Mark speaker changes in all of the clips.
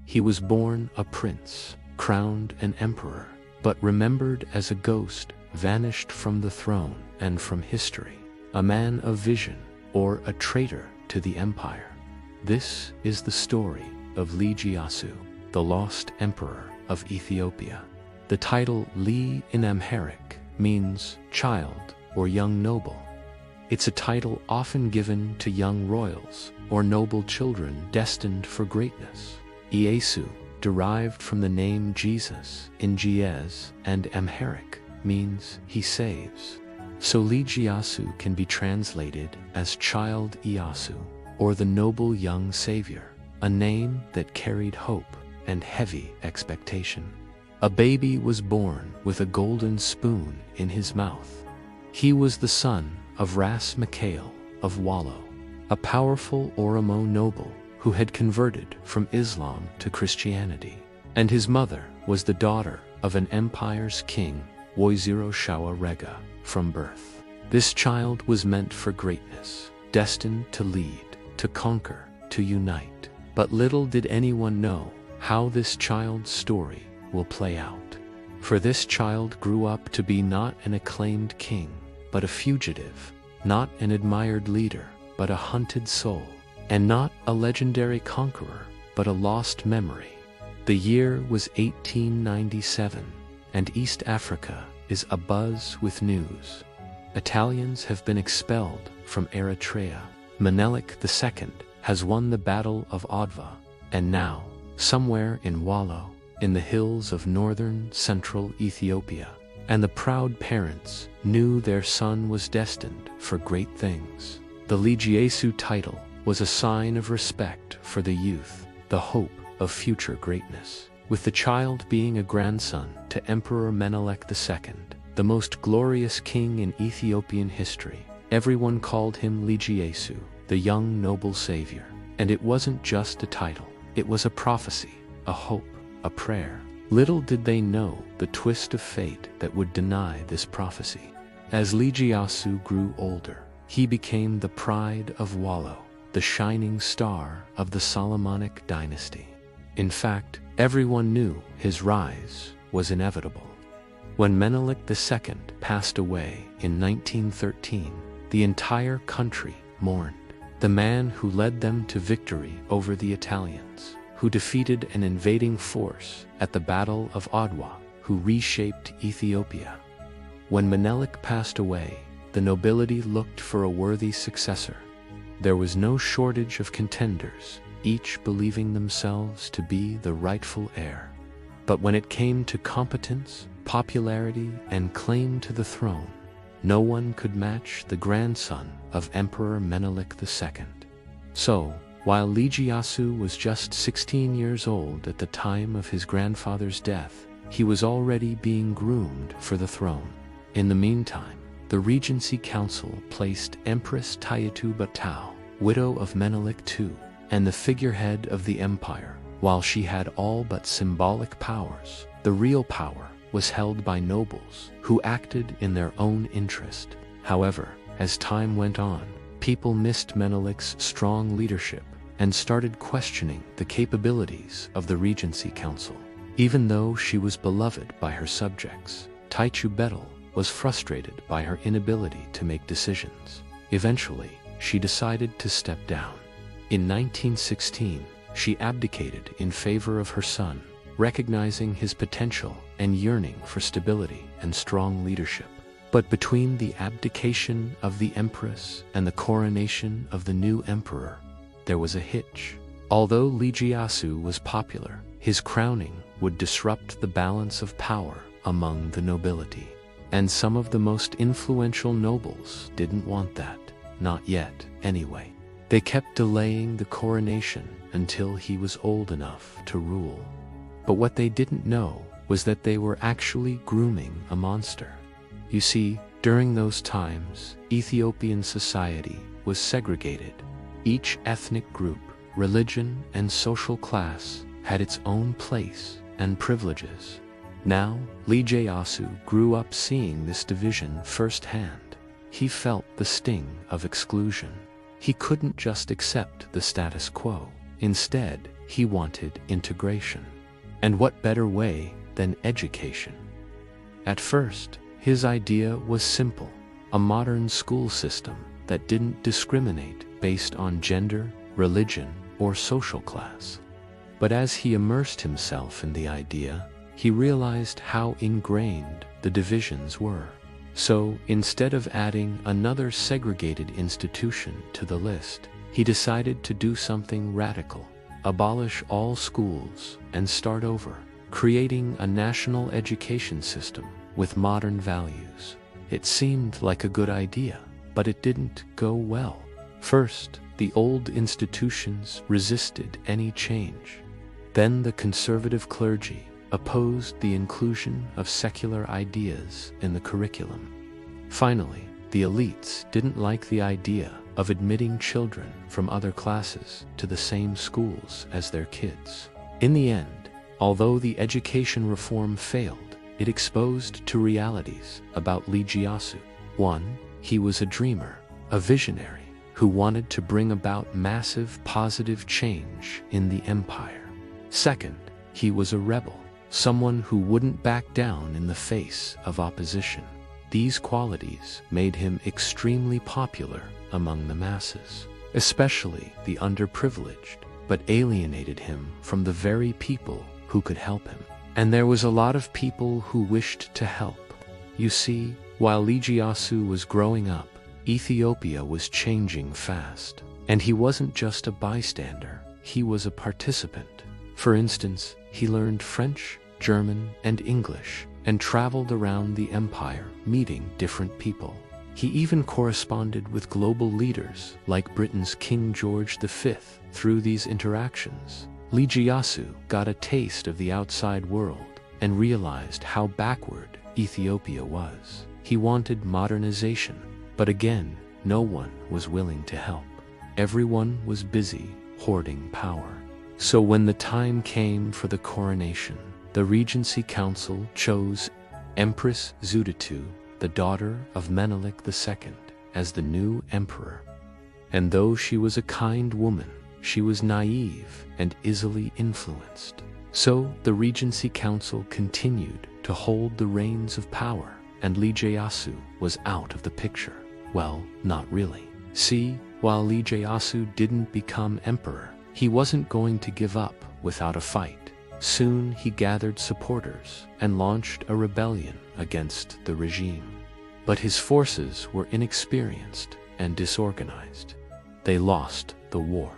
Speaker 1: He was born a prince, crowned an emperor, but remembered as a ghost, vanished from the throne and from history, a man of vision or a traitor to the empire. This is the story of Lij Iyasu, the lost emperor of Ethiopia. The title Lij in Amharic means child or young noble. It's a title often given to young royals or noble children destined for greatness. Iyasu, derived from the name Jesus in Ge'ez and Amharic, means he saves. So Lij Iyasu can be translated as Child Iyasu, or the noble young savior, a name that carried hope and heavy expectation. A baby was born with a golden spoon in his mouth. He was the son of Ras Mikhail of Wallo, a powerful Oromo noble who had converted from Islam to Christianity, and his mother was the daughter of an empire's king, Woizero Shawa Rega, from birth. This child was meant for greatness, destined to lead, to conquer, to unite. But little did anyone know how this child's story will play out. For this child grew up to be not an acclaimed king, but a fugitive, not an admired leader, but a hunted soul, and not a legendary conqueror, but a lost memory. The year was 1897, and East Africa is abuzz with news. Italians have been expelled from Eritrea. Menelik II has won the Battle of Adwa, and now, somewhere in Wallo, in the hills of northern central Ethiopia, and the proud parents knew their son was destined for great things. The Lij Iyasu title was a sign of respect for the youth, the hope of future greatness. With the child being a grandson to Emperor Menelik II, the most glorious king in Ethiopian history, everyone called him Lij Iyasu, the young noble savior. And it wasn't just a title, it was a prophecy, a hope, a prayer. Little did they know the twist of fate that would deny this prophecy. As Lij Iyasu grew older, he became the pride of Wallo, the shining star of the Solomonic dynasty. In fact, everyone knew his rise was inevitable. When Menelik II passed away in 1913, the entire country mourned. The man who led them to victory over the Italians, who defeated an invading force at the Battle of Adwa, who reshaped Ethiopia. When Menelik passed away, the nobility looked for a worthy successor. There was no shortage of contenders, each believing themselves to be the rightful heir. But when it came to competence, popularity, and claim to the throne, no one could match the grandson of Emperor Menelik II. So, while Lij Iyasu was just 16 years old at the time of his grandfather's death, he was already being groomed for the throne. In the meantime, the Regency Council placed Empress Tayatu Batau, widow of Menelik II, and the figurehead of the empire. While she had all but symbolic powers, the real power was held by nobles who acted in their own interest. However, as time went on, people missed Menelik's strong leadership and started questioning the capabilities of the Regency Council. Even though she was beloved by her subjects, Taytu Betel was frustrated by her inability to make decisions. Eventually, she decided to step down. In 1916, she abdicated in favor of her son, recognizing his potential and yearning for stability and strong leadership. But between the abdication of the empress and the coronation of the new emperor, there was a hitch. Although Lij Iyasu was popular, his crowning would disrupt the balance of power among the nobility. And some of the most influential nobles didn't want that, not yet, anyway. They kept delaying the coronation until he was old enough to rule. But what they didn't know was that they were actually grooming a monster. You see, during those times, Ethiopian society was segregated. Each ethnic group, religion, and social class had its own place and privileges. Now, Lij Iyasu grew up seeing this division firsthand. He felt the sting of exclusion. He couldn't just accept the status quo. Instead, he wanted integration. And what better way than education? At first, his idea was simple, a modern school system that didn't discriminate based on gender, religion, or social class. But as he immersed himself in the idea, he realized how ingrained the divisions were. So, instead of adding another segregated institution to the list, he decided to do something radical, abolish all schools and start over, creating a national education system with modern values. It seemed like a good idea, but it didn't go well. First, the old institutions resisted any change. Then the conservative clergy opposed the inclusion of secular ideas in the curriculum. Finally, the elites didn't like the idea of admitting children from other classes to the same schools as their kids. In the end, although the education reform failed, it exposed two realities about Lij Iyasu. One, he was a dreamer, a visionary, who wanted to bring about massive positive change in the empire. Second, he was a rebel, someone who wouldn't back down in the face of opposition. These qualities made him extremely popular among the masses, especially the underprivileged, but alienated him from the very people who could help him. And there was a lot of people who wished to help. You see, while Lij Iyasu was growing up, Ethiopia was changing fast. And he wasn't just a bystander, he was a participant. For instance, he learned French, German, and English, and traveled around the empire, meeting different people. He even corresponded with global leaders like Britain's King George V through these interactions. Lij Iyasu got a taste of the outside world and realized how backward Ethiopia was. He wanted modernization, but again, no one was willing to help. Everyone was busy hoarding power. So when the time came for the coronation, the Regency Council chose Empress Zuditu, the daughter of Menelik II, as the new emperor. And though she was a kind woman, she was naive and easily influenced. So the Regency Council continued to hold the reins of power, and Lij Iyasu was out of the picture. Well, not really. See, while Lij Iyasu didn't become emperor, he wasn't going to give up without a fight. Soon he gathered supporters and launched a rebellion against the regime. But his forces were inexperienced and disorganized. They lost the war.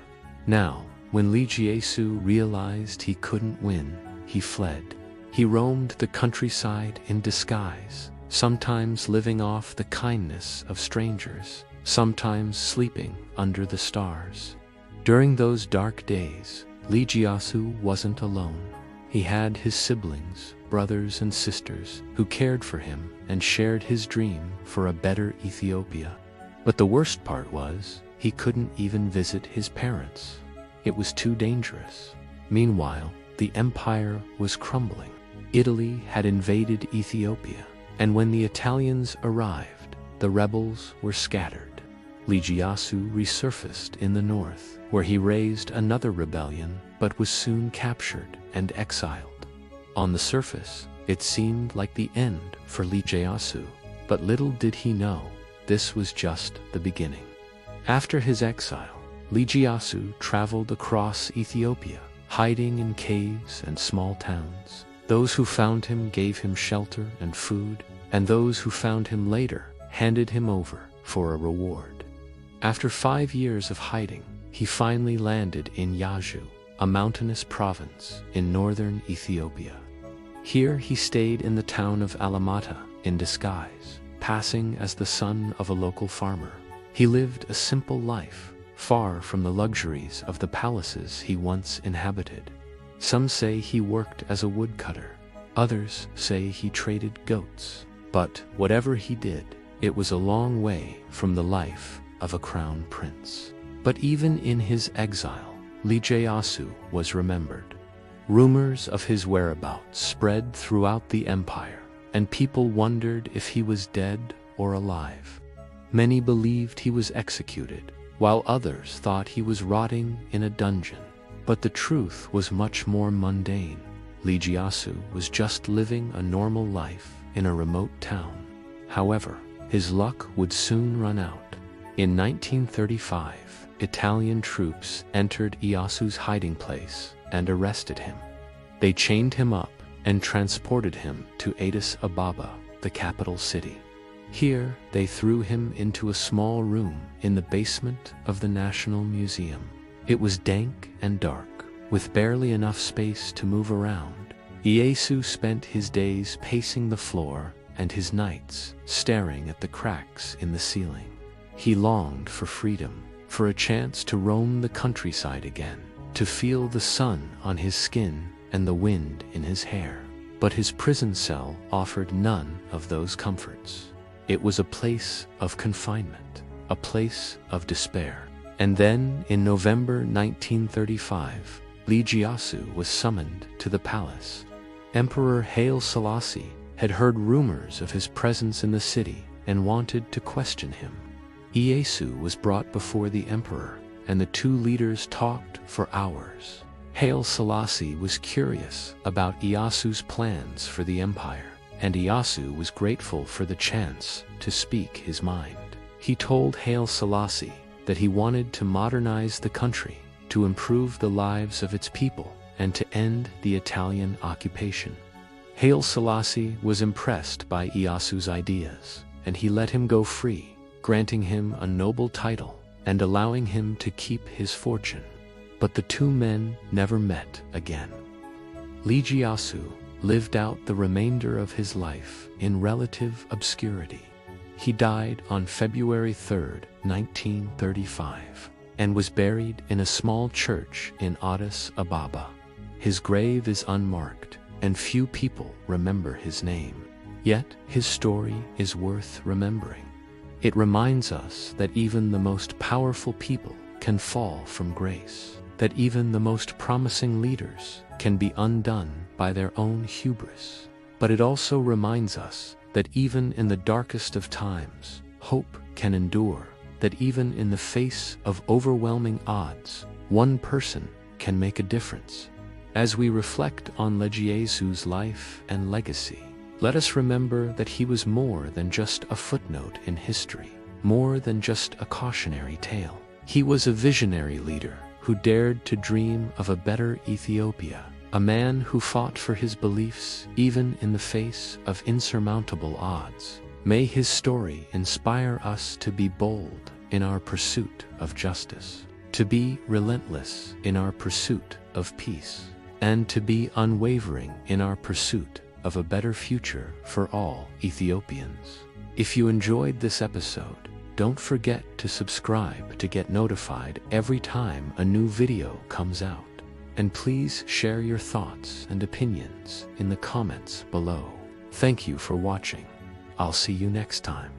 Speaker 1: Now, when Lij Iyasu realized he couldn't win, he fled. He roamed the countryside in disguise, sometimes living off the kindness of strangers, sometimes sleeping under the stars. During those dark days, Lij Iyasu wasn't alone. He had his siblings, brothers and sisters, who cared for him and shared his dream for a better Ethiopia. But the worst part was, he couldn't even visit his parents. It was too dangerous. Meanwhile, the empire was crumbling. Italy had invaded Ethiopia, and when the Italians arrived, the rebels were scattered. Lij Iyasu resurfaced in the north, where he raised another rebellion, but was soon captured and exiled. On the surface, it seemed like the end for Lij Iyasu, but little did he know, this was just the beginning. After his exile, Lij Iyasu traveled across Ethiopia, hiding in caves and small towns. Those who found him gave him shelter and food, and those who found him later handed him over for a reward. After 5 years of hiding, he finally landed in Iyasu, a mountainous province in northern Ethiopia. Here he stayed in the town of Alamata in disguise, passing as the son of a local farmer. He lived a simple life, far from the luxuries of the palaces he once inhabited. Some say he worked as a woodcutter, others say he traded goats. But whatever he did, it was a long way from the life of a crown prince. But even in his exile, Lij Iyasu was remembered. Rumors of his whereabouts spread throughout the empire, and people wondered if he was dead or alive. Many believed he was executed, while others thought he was rotting in a dungeon. But the truth was much more mundane. Lij Iyasu was just living a normal life in a remote town. However, his luck would soon run out. In 1935, Italian troops entered Iyasu's hiding place and arrested him. They chained him up and transported him to Addis Ababa, the capital city. Here, they threw him into a small room in the basement of the National Museum. It was dank and dark, with barely enough space to move around. Iyasu spent his days pacing the floor and his nights staring at the cracks in the ceiling. He longed for freedom, for a chance to roam the countryside again, to feel the sun on his skin and the wind in his hair. But his prison cell offered none of those comforts. It was a place of confinement, a place of despair. And then, in November 1935, Lij Iyasu was summoned to the palace. Emperor Haile Selassie had heard rumors of his presence in the city and wanted to question him. Iyasu was brought before the emperor, and the two leaders talked for hours. Haile Selassie was curious about Iyasu's plans for the empire, and Iyasu was grateful for the chance to speak his mind. He told Haile Selassie that he wanted to modernize the country, to improve the lives of its people, and to end the Italian occupation. Haile Selassie was impressed by Iyasu's ideas, and he let him go free, granting him a noble title and allowing him to keep his fortune. But the two men never met again. Lij Iyasu lived out the remainder of his life in relative obscurity. He died on February 3, 1935, and was buried in a small church in Addis Ababa. His grave is unmarked, and few people remember his name. Yet his story is worth remembering. It reminds us that even the most powerful people can fall from grace, that even the most promising leaders can be undone by their own hubris. But it also reminds us that even in the darkest of times, hope can endure, that even in the face of overwhelming odds, one person can make a difference. As we reflect on Lij Iyasu's life and legacy, let us remember that he was more than just a footnote in history, more than just a cautionary tale. He was a visionary leader who dared to dream of a better Ethiopia, a man who fought for his beliefs even in the face of insurmountable odds. May his story inspire us to be bold in our pursuit of justice, to be relentless in our pursuit of peace, and to be unwavering in our pursuit of a better future for all Ethiopians. If you enjoyed this episode, don't forget to subscribe to get notified every time a new video comes out. And please share your thoughts and opinions in the comments below. Thank you for watching. I'll see you next time.